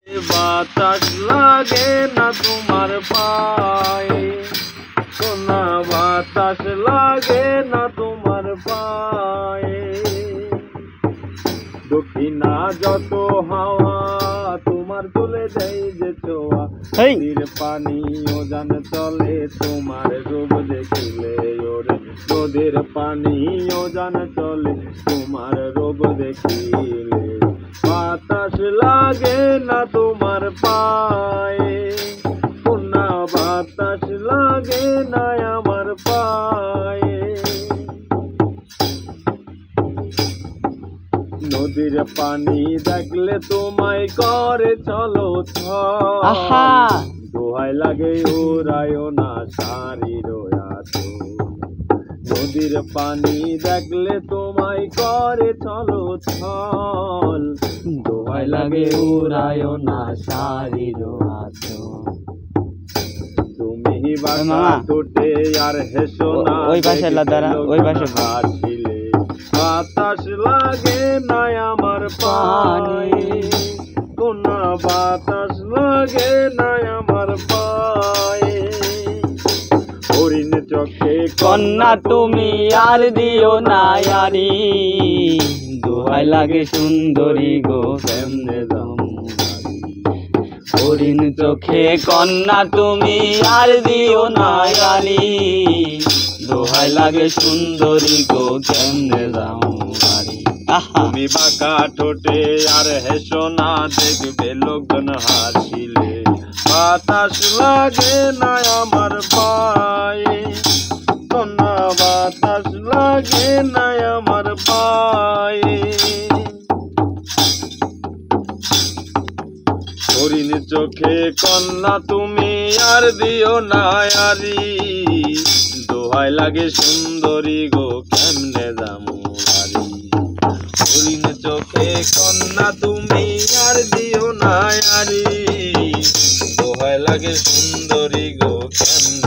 বাতাস লাগে না তোমার পায়ে, সোনা বাতাস লাগে না তোমার পায়ে। দক্ষিণা যত হাওয়া তোমার তুলে দেয় যে ছোঁয়া, নদীর পানি ওজান চলে তোমার রূপ দেখিলে ওরে, নদীর পানি ওজান চলে তোমার রূপ দেখিলে। বাতাস লাগে না তোমার পায়ে, সোনা বাতাস লাগে না আমার পায়ে। নদীর পানি দেখলে তোমায় করে চলো ছল, দোহাই লাগে উড়ায় না শাড়ির আঁচল। নদীর পানি দেখলে তোমায় করে চলো ছল, দোহাই লাগে উড়ায় না শাড়ির আঁচল। তুমি বাঁকা ঠোঁটে আর হেসো না, ওই পাশে লাদারা ওই পাশে হাসিলে। বাতাস লাগে না আমার পায়ে, কোনা বাতাস লাগে না আমার পায়ে। হরিণ চোখে কন্যা তুমি আর দিও না আরি, দোহাই লাগে সুন্দরী গো কেমনে যামু বাড়ি। হরিণ চোখে কন্যা তুমি আর দিও না আরি, দোহাই লাগে সুন্দরী গো কেমনে যামু বাড়ি। তুমি বাঁকা ঠোঁটে আর হেসো না, দেখবে লোকজন হাসিলে। বাতাস লাগে না আমার পায়ে, সোনা বাতাস লাগে না আমার পায়ে। হরিণ চোখে কন্যা তুমি আর দিও না আরি, দোহাই লাগে সুন্দরী গো কেমনে যামু বাড়ি। হরিণ চোখে কন্যা তুমি আর দিও না আরি, দোহাই লাগে সুন্দরী গো কেমনে